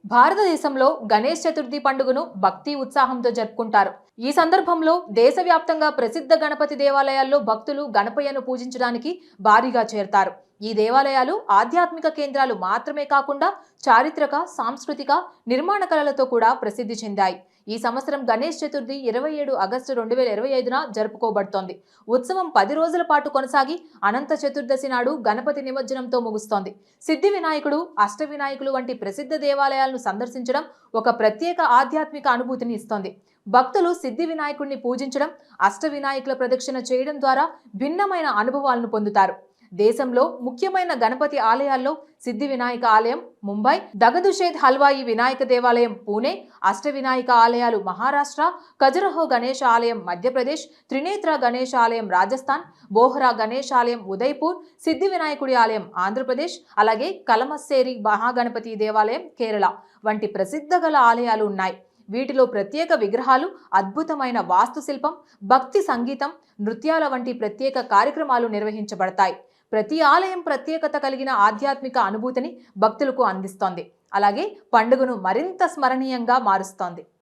భారతదేశంలో గణేష్ చతుర్థి పండుగను భక్తి ఉత్సాహంతో జరుపుకుంటారు. ఈ సందర్భంలో దేశవ్యాప్తంగా ప్రసిద్ధ గణపతి దేవాలయాల్లో భక్తులు గణపయ్యను పూజించడానికి భారీగా చేరతారు. ఈ దేవాలయాలు ఆధ్యాత్మిక కేంద్రాలు మాత్రమే కాకుండా చారిత్రక, సాంస్కృతిక, నిర్మాణ కళలతో కూడా ప్రసిద్ధి చెందాయి. ఈ సంవత్సరం గణేష్ చతుర్థి 27 ఆగస్టు 2025న జరుపుకోబడుతోంది. ఉత్సవం 10 రోజుల పాటు కొనసాగి అనంత చతుర్దశి నాడు గణపతి నిమజ్జనంతో ముగుస్తోంది. సిద్ధి వినాయకుడు, అష్ట వినాయకులు వంటి ప్రసిద్ధ దేవాలయాలను సందర్శించడం ఒక ప్రత్యేక ఆధ్యాత్మిక అనుభూతిని ఇస్తోంది. భక్తులు సిద్ధి వినాయకుడిని పూజించడం, అష్ట వినాయకుల ప్రదక్షిణ చేయడం ద్వారా భిన్నమైన అనుభవాలను పొందుతారు. దేశంలో ముఖ్యమైన గణపతి ఆలయాల్లో సిద్ధి వినాయక ఆలయం ముంబై, దగదుషేద్ హల్వాయి వినాయక దేవాలయం పూణే, అష్ట వినాయక ఆలయాలు మహారాష్ట్ర, ఖజురహో గణేష్ ఆలయం మధ్యప్రదేశ్, త్రినేత్ర గణేష్ ఆలయం రాజస్థాన్, బోహ్రా గణేష్ ఆలయం ఉదయ్పూర్, సిద్ధి వినాయకుడి ఆలయం ఆంధ్రప్రదేశ్, అలాగే కలమస్సేరి మహాగణపతి దేవాలయం కేరళ వంటి ప్రసిద్ధ గల ఆలయాలు ఉన్నాయి. వీటిలో ప్రత్యేక విగ్రహాలు, అద్భుతమైన వాస్తుశిల్పం, భక్తి సంగీతం, నృత్యాల వంటి ప్రత్యేక కార్యక్రమాలు నిర్వహించబడతాయి. ప్రతి ఆలయం ప్రత్యేకత కలిగిన ఆధ్యాత్మిక అనుభూతిని భక్తులకు అందిస్తోంది. అలాగే పండుగను మరింత స్మరణీయంగా మారుస్తోంది.